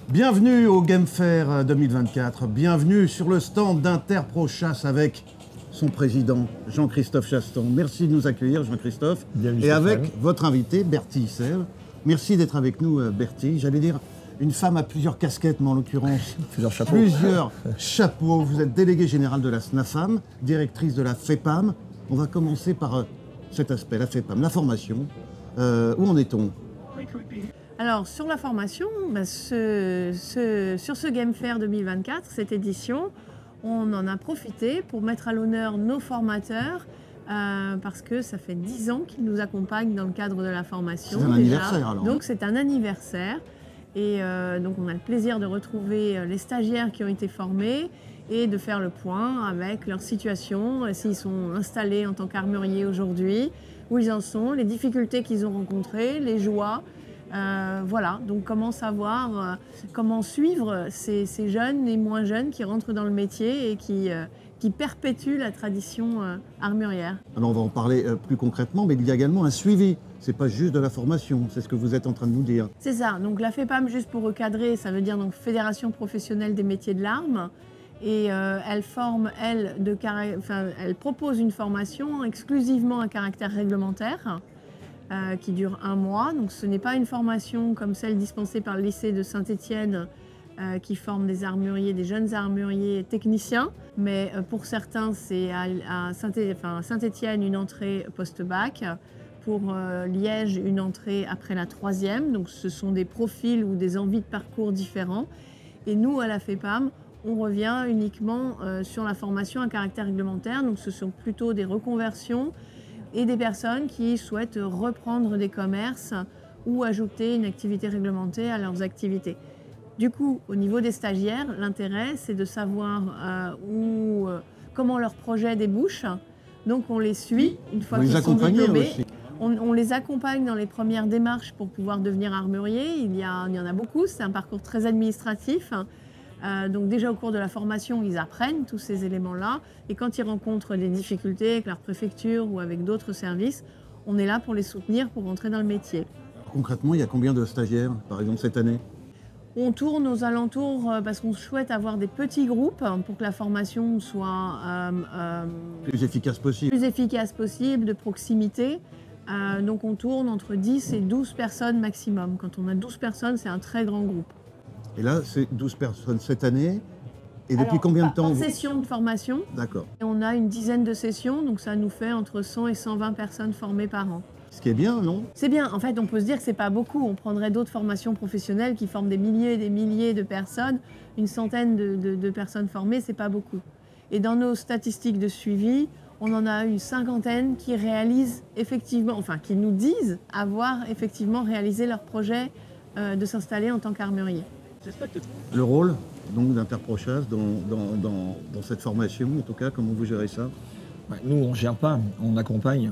Bienvenue au Game Fair 2024, bienvenue sur le stand d'Interprochasse avec son président Jean-Christophe Chaston. Merci de nous accueillir Jean-Christophe. Et avec votre invité Bertie Issel. Merci d'être avec nous Bertie. J'allais dire une femme à plusieurs casquettes, mais en l'occurrence plusieurs chapeaux. Plusieurs chapeaux. Vous êtes déléguée générale de la SNAFAM, directrice de la FEPAM. On va commencer par cet aspect, la FEPAM, la formation. Où en est-on ? Alors, sur la formation, sur ce Game Fair 2024, cette édition, on en a profité pour mettre à l'honneur nos formateurs parce que ça fait 10 ans qu'ils nous accompagnent dans le cadre de la formation. C'est un anniversaire alors. Donc, c'est un anniversaire. Et donc, on a le plaisir de retrouver les stagiaires qui ont été formés et de faire le point avec leur situation, s'ils sont installés en tant qu'armuriers aujourd'hui, où ils en sont, les difficultés qu'ils ont rencontrées, les joies. Voilà, donc comment savoir, comment suivre ces jeunes et moins jeunes qui rentrent dans le métier et qui perpétuent la tradition armurière. Alors on va en parler plus concrètement, mais il y a également un suivi. C'est pas juste de la formation, c'est ce que vous êtes en train de nous dire. C'est ça, donc la FEPAM, juste pour recadrer, ça veut dire donc Fédération professionnelle des métiers de l'arme. Et elle forme, elle propose une formation exclusivement à caractère réglementaire. Qui dure 1 mois. Donc ce n'est pas une formation comme celle dispensée par le lycée de Saint-Étienne qui forme des armuriers, des jeunes armuriers techniciens. Mais pour certains, c'est à Saint-Étienne une entrée post-bac. Pour Liège, une entrée après la 3e. Donc ce sont des profils ou des envies de parcours différents. Et nous, à la FEPAM, on revient uniquement sur la formation à caractère réglementaire. Donc ce sont plutôt des reconversions et des personnes qui souhaitent reprendre des commerces ou ajouter une activité réglementée à leurs activités. Du coup, au niveau des stagiaires, l'intérêt, c'est de savoir comment leur projet débouche. Donc, on les suit une fois qu'ils sont diplômés. On les accompagne dans les premières démarches pour pouvoir devenir armurier. Il y en a beaucoup, c'est un parcours très administratif. Donc déjà au cours de la formation, ils apprennent tous ces éléments-là. Et quand ils rencontrent des difficultés avec leur préfecture ou avec d'autres services, on est là pour les soutenir pour rentrer dans le métier. Concrètement, il y a combien de stagiaires, par exemple, cette année ? On tourne aux alentours parce qu'on souhaite avoir des petits groupes pour que la formation soit plus efficace possible, de proximité. Donc on tourne entre 10 et 12 personnes maximum. Quand on a 12 personnes, c'est un très grand groupe. Et là, c'est 12 personnes cette année. Et depuis combien de temps Par session de formation. D'accord. Et on a une dizaine de sessions, donc ça nous fait entre 100 et 120 personnes formées par an. Ce qui est bien, non? C'est bien. En fait, on peut se dire que c'est pas beaucoup. On prendrait d'autres formations professionnelles qui forment des milliers et des milliers de personnes. Une centaine de personnes formées, c'est pas beaucoup. Et dans nos statistiques de suivi, on en a une 50aine qui réalisent effectivement, enfin qui nous disent avoir effectivement réalisé leur projet de s'installer en tant qu'armurier. Le rôle donc d'Interprochasse dans cette formation, en tout cas, comment vous gérez ça? Nous, on ne gère pas, on accompagne.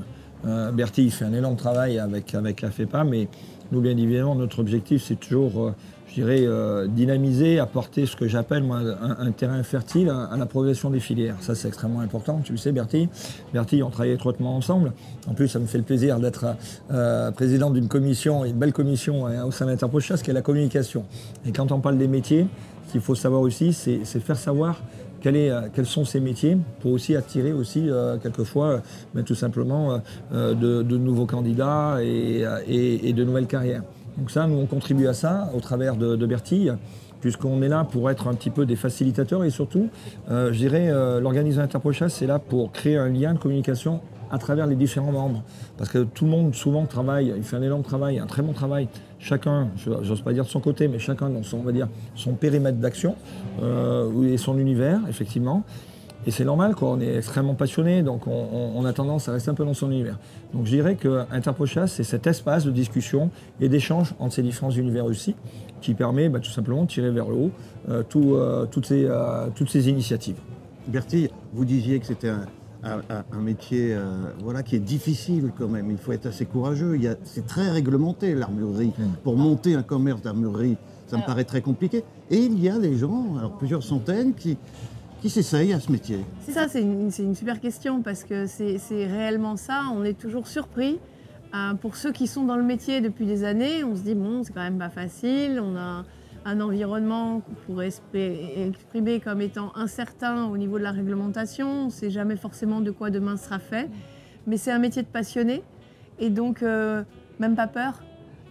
Bertie fait un énorme travail avec la FEPAM, mais nous, bien évidemment, notre objectif, c'est toujours, je dirais, dynamiser, apporter ce que j'appelle moi un terrain fertile à la progression des filières. Ça, c'est extrêmement important. Tu le sais, Bertie. Bertie, on travaille étroitement ensemble. En plus, ça me fait le plaisir d'être président d'une commission, une belle commission au sein d'Interprochasse, qui est la communication. Et quand on parle des métiers, ce qu'il faut savoir aussi, c'est faire savoir quels sont ces métiers pour aussi attirer aussi quelquefois tout simplement de nouveaux candidats et de nouvelles carrières. Donc ça, nous on contribue à ça au travers de Bertie, puisqu'on est là pour être un petit peu des facilitateurs et surtout, je dirais, l'organisation Interprochasse est là pour créer un lien de communication à travers les différents membres. Parce que tout le monde souvent travaille, il fait un énorme travail, un très bon travail, chacun, j'ose pas dire de son côté, mais chacun dans son, on va dire, son périmètre d'action et son univers, effectivement. Et c'est normal, quoi, on est extrêmement passionné, donc on a tendance à rester un peu dans son univers. Donc je dirais que Interprochasse, c'est cet espace de discussion et d'échange entre ces différents univers aussi, qui permet tout simplement de tirer vers le haut toutes ces initiatives. Bertie, vous disiez que c'était un métier voilà, qui est difficile quand même. Il faut être assez courageux. C'est très réglementé, l'armurerie. Pour monter un commerce d'armurerie, ça me paraît très compliqué. Et il y a des gens, alors plusieurs centaines, qui s'essayent à ce métier. C'est ça, c'est une super question parce que c'est réellement ça. On est toujours surpris Pour ceux qui sont dans le métier depuis des années, on se dit bon, c'est quand même pas facile, on a un environnement qu'on pourrait exprimer comme étant incertain au niveau de la réglementation, on ne sait jamais forcément de quoi demain sera fait, mais c'est un métier de passionné et donc même pas peur.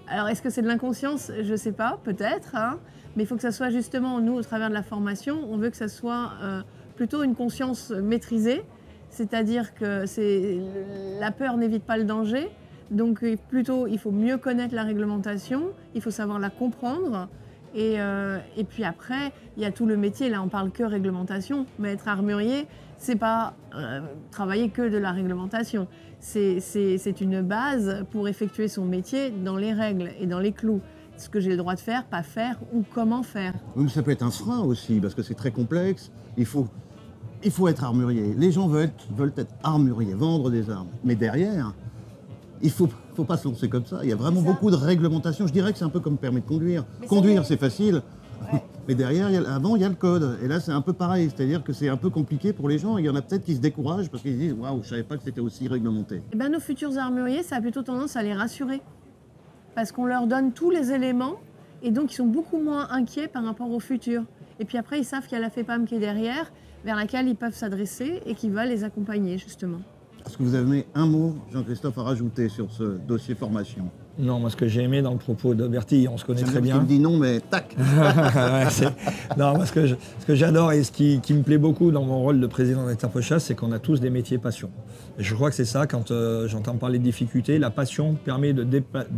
Alors est-ce que c'est de l'inconscience? Je ne sais pas, peut-être, hein, mais il faut que ça soit justement, nous, au travers de la formation, on veut que ça soit plutôt une conscience maîtrisée, c'est-à-dire que la peur n'évite pas le danger. Donc plutôt, il faut mieux connaître la réglementation, il faut savoir la comprendre. Et puis après, il y a tout le métier. Là, on parle que réglementation, mais être armurier, c'est pas travailler que de la réglementation. C'est une base pour effectuer son métier dans les règles et dans les clous. Ce que j'ai le droit de faire, pas faire ou comment faire. Oui, mais ça peut être un frein aussi, parce que c'est très complexe. Il faut être armurier. Les gens veulent être armuriers, vendre des armes. Mais derrière, il ne faut pas se lancer comme ça. Il y a vraiment beaucoup de réglementation. Je dirais que c'est un peu comme permis de conduire. Conduire, c'est facile. Ouais. Mais derrière, avant, il y a le code. Et là, c'est un peu pareil. C'est-à-dire que c'est un peu compliqué pour les gens. Il y en a peut-être qui se découragent parce qu'ils disent « Waouh, je ne savais pas que c'était aussi réglementé. » Eh bien, nos futurs armuriers, ça a plutôt tendance à les rassurer. Parce qu'on leur donne tous les éléments. Et donc, ils sont beaucoup moins inquiets par rapport au futur. Et puis après, ils savent qu'il y a la FEPAM qui est derrière, vers laquelle ils peuvent s'adresser et qui va les accompagner, justement. Est-ce que vous avez un mot, Jean-Christophe, à rajouter sur ce dossier formation? Non, moi, ce que j'ai aimé dans le propos de Bertie, on se connaît très bien. Il me dit non, mais tac. Non, moi, ce que j'adore et ce qui me plaît beaucoup dans mon rôle de président d'Interprochasse, c'est qu'on a tous des métiers passion. Et je crois que c'est ça, quand j'entends parler de difficultés, la passion permet de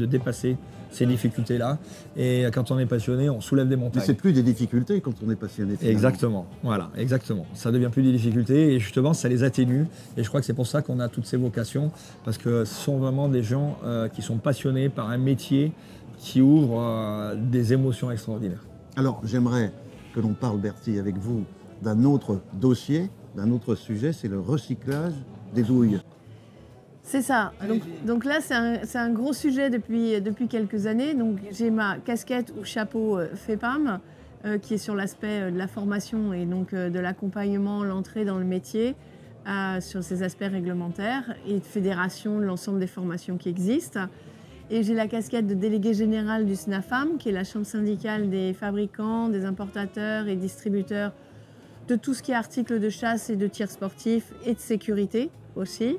dépasser ces difficultés-là. Et quand on est passionné, on soulève des montagnes. Mais c'est plus des difficultés quand on est passionné. Finalement. Exactement, voilà, exactement. Ça devient plus des difficultés et justement, ça les atténue. Et je crois que c'est pour ça qu'on a toutes ces vocations, parce que ce sont vraiment des gens qui sont passionnés par un métier qui ouvre des émotions extraordinaires. Alors, j'aimerais que l'on parle, Bertie, avec vous, d'un autre dossier, d'un autre sujet, c'est le recyclage des douilles. C'est ça. Donc là, c'est un gros sujet depuis quelques années. Donc j'ai ma casquette ou chapeau FEPAM qui est sur l'aspect de la formation et donc de l'accompagnement, l'entrée dans le métier sur ces aspects réglementaires et de fédération de l'ensemble des formations qui existent. Et j'ai la casquette de délégué général du SNAFAM, qui est la chambre syndicale des fabricants, des importateurs et distributeurs de tout ce qui est articles de chasse et de tir sportif et de sécurité aussi.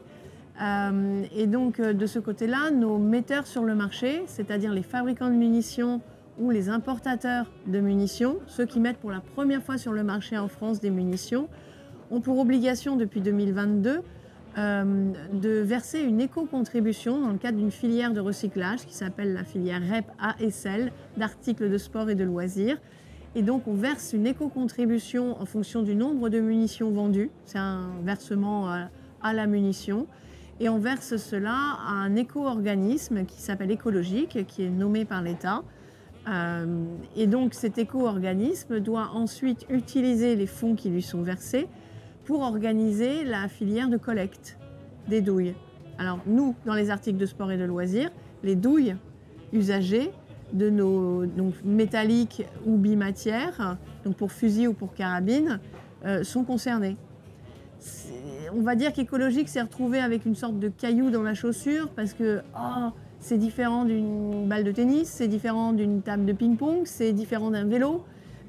Et donc de ce côté-là, nos metteurs sur le marché, c'est-à-dire les fabricants de munitions ou les importateurs de munitions, ceux qui mettent pour la première fois sur le marché en France des munitions, ont pour obligation depuis 2022 de verser une éco-contribution dans le cadre d'une filière de recyclage qui s'appelle la filière REP ASL d'articles de sport et de loisirs. Et donc on verse une éco-contribution en fonction du nombre de munitions vendues. C'est un versement à la munition. Et on verse cela à un éco-organisme qui s'appelle Écologique, qui est nommé par l'État. Et donc cet éco-organisme doit ensuite utiliser les fonds qui lui sont versés pour organiser la filière de collecte des douilles. Alors nous, dans les articles de sport et de loisirs, les douilles usagées de nos métalliques ou bimatières, donc pour fusil ou pour carabine, sont concernées. On va dire qu'Écologique s'est retrouvé avec une sorte de caillou dans la chaussure parce que c'est différent d'une balle de tennis, c'est différent d'une table de ping-pong, c'est différent d'un vélo.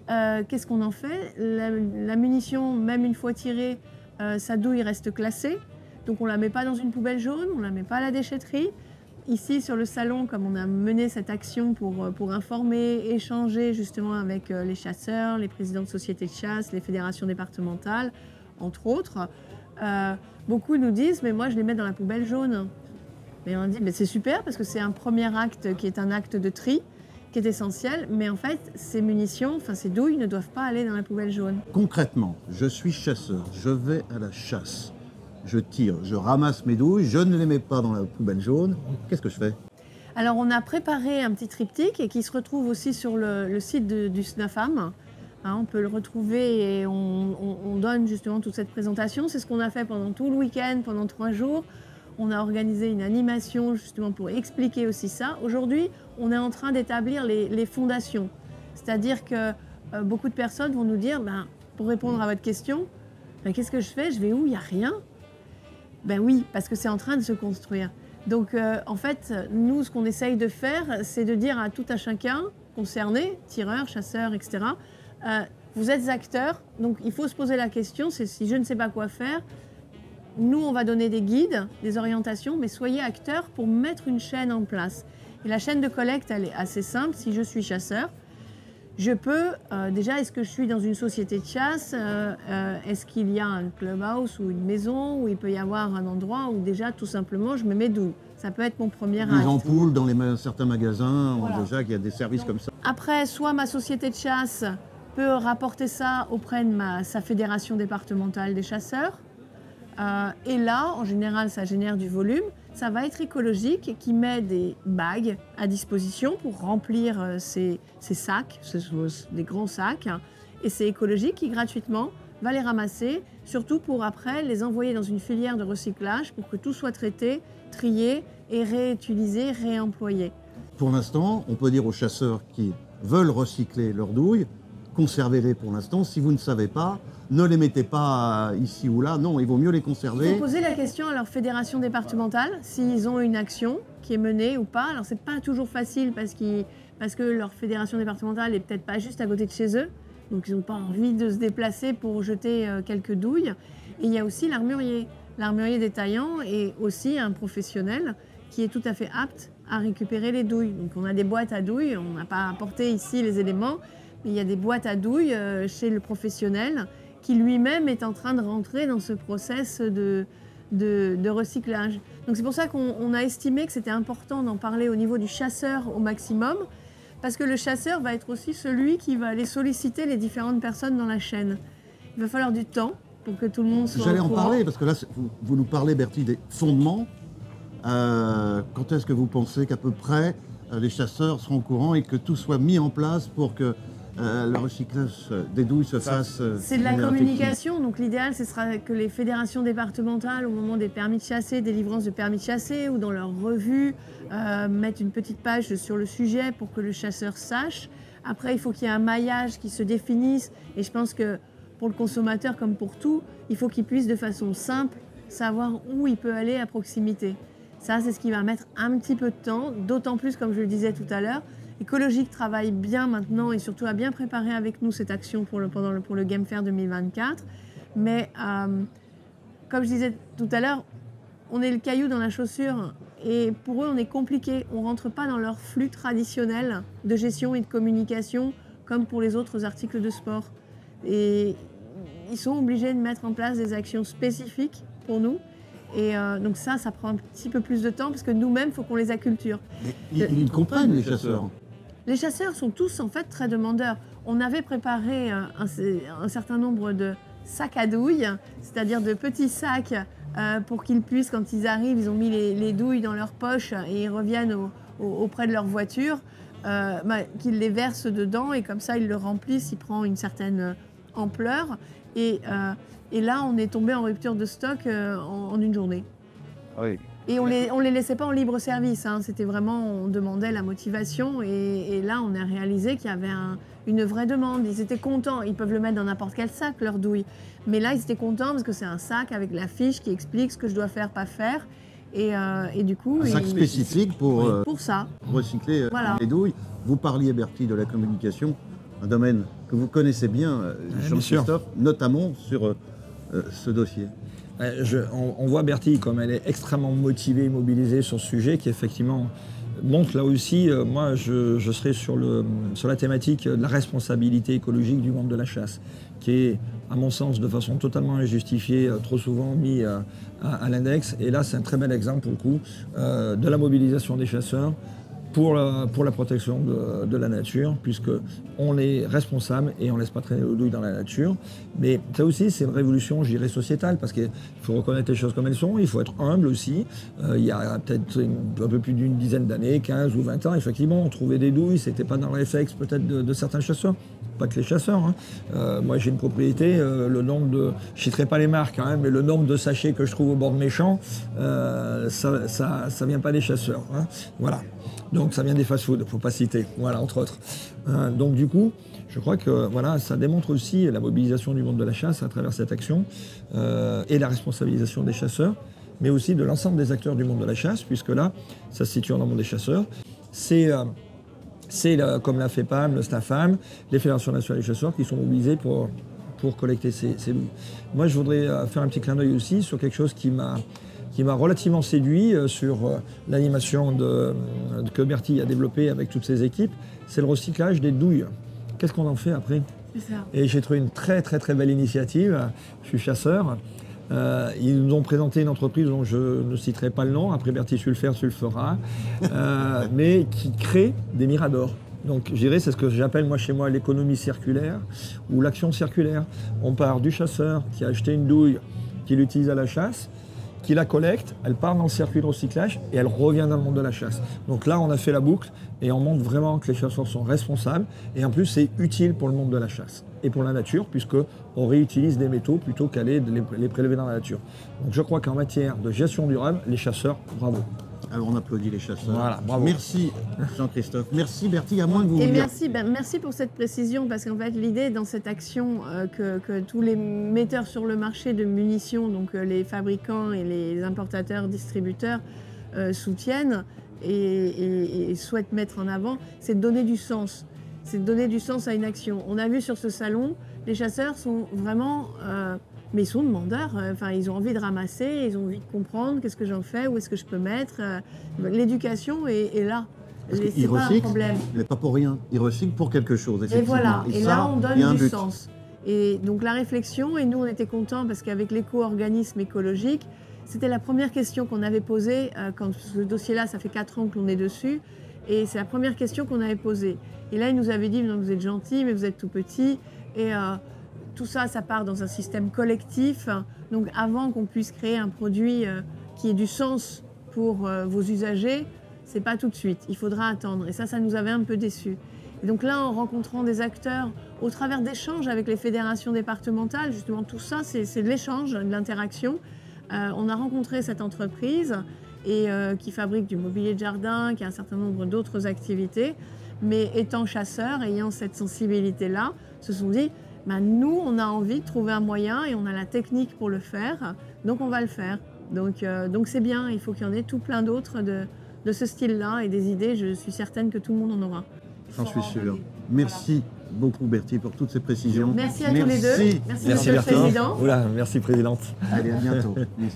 Qu'est-ce qu'on en fait? La munition, même une fois tirée, sa douille reste classée. Donc on ne la met pas dans une poubelle jaune, on ne la met pas à la déchetterie. Ici, sur le salon, comme on a mené cette action pour informer, échanger justement avec les chasseurs, les présidents de sociétés de chasse, les fédérations départementales, entre autres, beaucoup nous disent « mais moi je les mets dans la poubelle jaune ». Mais on dit « c'est super parce que c'est un premier acte qui est un acte de tri, qui est essentiel, mais en fait ces munitions, ces douilles ne doivent pas aller dans la poubelle jaune ». Concrètement, je suis chasseur, je vais à la chasse, je tire, je ramasse mes douilles, je ne les mets pas dans la poubelle jaune, qu'est-ce que je fais? Alors on a préparé un petit triptyque et qui se retrouve aussi sur le site du SNAFAM. On peut le retrouver et on donne justement toute cette présentation. C'est ce qu'on a fait pendant tout le week-end, pendant 3 jours. On a organisé une animation justement pour expliquer aussi ça. Aujourd'hui, on est en train d'établir les fondations. C'est-à-dire que beaucoup de personnes vont nous dire, pour répondre à votre question, qu'est-ce que je fais? Je vais où? Il n'y a rien. Ben oui, parce que c'est en train de se construire. Donc en fait, nous, ce qu'on essaye de faire, c'est de dire à tout un chacun concerné, tireurs, chasseurs, etc., vous êtes acteurs, donc il faut se poser la question, c'est si je ne sais pas quoi faire, nous, on va donner des guides, des orientations, mais soyez acteurs pour mettre une chaîne en place. Et la chaîne de collecte, elle est assez simple. Si je suis chasseur, je peux, déjà, est-ce que je suis dans une société de chasse? Est-ce qu'il y a un clubhouse ou une maison où il peut y avoir un endroit où déjà, tout simplement, je me mets douille? Ça peut être mon premier acte. Des ampoules dans certains magasins, voilà. Déjà qu'il y a des services donc, comme ça. Après, soit ma société de chasse peut rapporter ça auprès de sa fédération départementale des chasseurs. Et là, en général, ça génère du volume. Ça va être écologique qui met des bagues à disposition pour remplir ces sacs, des grands sacs. Et c'est écologique qui, gratuitement, va les ramasser, surtout pour après les envoyer dans une filière de recyclage pour que tout soit traité, trié et réutilisé, réemployé. Pour l'instant, on peut dire aux chasseurs qui veulent recycler leurs douilles, conservez-les pour l'instant. Si vous ne savez pas, ne les mettez pas ici ou là. Non, il vaut mieux les conserver. Il faut poser la question à leur fédération départementale s'ils ont une action qui est menée ou pas. Alors, c'est pas toujours facile parce que leur fédération départementale n'est peut-être pas juste à côté de chez eux. Donc, ils n'ont pas envie de se déplacer pour jeter quelques douilles. Et il y a aussi l'armurier. L'armurier détaillant est aussi un professionnel qui est tout à fait apte à récupérer les douilles. Donc, on a des boîtes à douilles. On n'a pas apporté ici les éléments. Mais il y a des boîtes à douilles chez le professionnel qui lui-même est en train de rentrer dans ce process de recyclage. Donc c'est pour ça qu'on a estimé que c'était important d'en parler au niveau du chasseur au maximum, parce que le chasseur va être aussi celui qui va aller solliciter les différentes personnes dans la chaîne. Il va falloir du temps pour que tout le monde soit J'allais au en courant. parler, parce que là, vous nous parlez, Bertie, des fondements. Quand est-ce que vous pensez qu'à peu près les chasseurs seront au courant et que tout soit mis en place pour que le recyclage des douilles se fasse... C'est de la communication, donc l'idéal ce sera que les fédérations départementales, au moment des permis de chasser, délivrance de permis de chasser ou dans leur revue, mettent une petite page sur le sujet pour que le chasseur sache. Après, il faut qu'il y ait un maillage qui se définisse et je pense que pour le consommateur comme pour tout, il faut qu'il puisse de façon simple savoir où il peut aller à proximité. Ça, c'est ce qui va mettre un petit peu de temps, d'autant plus, comme je le disais tout à l'heure, Écologique travaille bien maintenant et surtout a bien préparé avec nous cette action pour le Game Fair 2024. Mais comme je disais tout à l'heure, on est le caillou dans la chaussure et pour eux, on est compliqué. On ne rentre pas dans leur flux traditionnel de gestion et de communication comme pour les autres articles de sport. Et ils sont obligés de mettre en place des actions spécifiques pour nous. Et donc ça prend un petit peu plus de temps parce que nous-mêmes, il faut qu'on les acculture. Ils comprennent, les chasseurs. Les chasseurs sont tous en fait très demandeurs. On avait préparé un certain nombre de sacs à douilles, c'est-à-dire de petits sacs pour qu'ils puissent, quand ils arrivent, ils ont mis les douilles dans leur poche et ils reviennent auprès de leur voiture, qu'ils les versent dedans et comme ça ils le remplissent, il prend une certaine ampleur. Et là, on est tombé en rupture de stock en une journée. Oui. Et on les laissait pas en libre service, hein. C'était vraiment, on demandait la motivation et là on a réalisé qu'il y avait une vraie demande. Ils étaient contents, ils peuvent le mettre dans n'importe quel sac, leur douille. Mais là ils étaient contents parce que c'est un sac avec la fiche qui explique ce que je dois faire, pas faire. Et du coup... Un sac spécifique pour ça. Recycler Voilà. Les douilles. Vous parliez, Bertie, de la communication, un domaine que vous connaissez bien, Jean-Christophe, notamment sur ce dossier. On voit Bertie comme elle est extrêmement motivée et mobilisée sur ce sujet qui effectivement montre là aussi, moi je serai sur la thématique de la responsabilité écologique du monde de la chasse qui est à mon sens de façon totalement injustifiée, trop souvent mis à l'index et là c'est un très bel exemple pour le coup de la mobilisation des chasseurs pour la protection de la nature, puisqu'on est responsable et on ne laisse pas traîner le douille dans la nature. Mais ça aussi, c'est une révolution, je dirais, sociétale, parce qu'il faut reconnaître les choses comme elles sont, il faut être humble aussi. Il y a peut-être un peu plus d'une dizaine d'années, 15 ou 20 ans, effectivement, on trouvait des douilles, c'était pas dans le réflexe peut-être de certains chasseurs. Pas que les chasseurs. Hein. Moi, j'ai une propriété, le nombre de... Je ne citerai pas les marques, hein, mais le nombre de sachets que je trouve au bord de mes champs, ça vient pas des chasseurs. Hein. Voilà. Donc, ça vient des fast-food, il ne faut pas citer. Voilà, entre autres. Donc, du coup, je crois que voilà, ça démontre aussi la mobilisation du monde de la chasse à travers cette action et la responsabilisation des chasseurs. mais aussi de l'ensemble des acteurs du monde de la chasse, puisque là, ça se situe dans le monde des chasseurs. C'est comme la FEPAM, le SNAFAM, les fédérations nationales des chasseurs qui sont mobilisées pour collecter ces loups. Moi, je voudrais faire un petit clin d'œil aussi sur quelque chose qui m'a relativement séduit sur l'animation que Bertie a développée avec toutes ses équipes, c'est le recyclage des douilles. Qu'est-ce qu'on en fait après? Et j'ai trouvé une très très très belle initiative. Je suis chasseur. Ils nous ont présenté une entreprise dont je ne citerai pas le nom, après Bertie, tu le feras, mais qui crée des miradors. Donc je dirais, c'est ce que j'appelle moi chez moi l'économie circulaire ou l'action circulaire. On part du chasseur qui a acheté une douille, qui l'utilise à la chasse, qui la collecte, elle part dans le circuit de recyclage et elle revient dans le monde de la chasse. Donc là, on a fait la boucle et on montre vraiment que les chasseurs sont responsables et en plus, c'est utile pour le monde de la chasse et pour la nature puisqu'on réutilise des métaux plutôt qu'aller les prélever dans la nature. Donc je crois qu'en matière de gestion durable, les chasseurs, bravo. Alors on applaudit les chasseurs. Voilà, bravo. Merci Jean-Christophe. Merci Bertie, à moins que vous... Et merci pour cette précision, parce qu'en fait l'idée dans cette action que tous les metteurs sur le marché de munitions, donc les fabricants et les importateurs, distributeurs soutiennent et souhaitent mettre en avant, c'est de donner du sens. C'est de donner du sens à une action. On a vu sur ce salon, les chasseurs sont vraiment... mais ils sont demandeurs, ils ont envie de ramasser, ils ont envie de comprendre qu'est-ce que j'en fais, où est-ce que je peux mettre. L'éducation est là. Ils recyclent, mais pas pour rien. Ils recyclent pour quelque chose. Et voilà, et là on donne du sens. Et donc la réflexion, et nous on était contents parce qu'avec l'éco-organisme écologique, c'était la première question qu'on avait posée quand ce dossier-là, ça fait 4 ans que l'on est dessus, et c'est la première question qu'on avait posée. Et là, ils nous avaient dit, non, vous êtes gentils, mais vous êtes tout petits, et tout ça, ça part dans un système collectif. Donc avant qu'on puisse créer un produit qui ait du sens pour vos usagers, c'est pas tout de suite, il faudra attendre. Et ça nous avait un peu déçus. Et donc là, en rencontrant des acteurs, au travers d'échanges avec les fédérations départementales, justement tout ça, c'est de l'échange, de l'interaction. On a rencontré cette entreprise qui fabrique du mobilier de jardin, qui a un certain nombre d'autres activités, mais étant chasseurs, ayant cette sensibilité-là, se sont dit, nous, on a envie de trouver un moyen et on a la technique pour le faire, donc on va le faire. Donc c'est bien, il faut qu'il y en ait tout plein d'autres de ce style-là et des idées, je suis certaine que tout le monde en aura. J'en suis sûr. Merci beaucoup Bertie pour toutes ces précisions. Merci à tous les deux. Merci Monsieur le Président. Merci Présidente. Allez, à bientôt.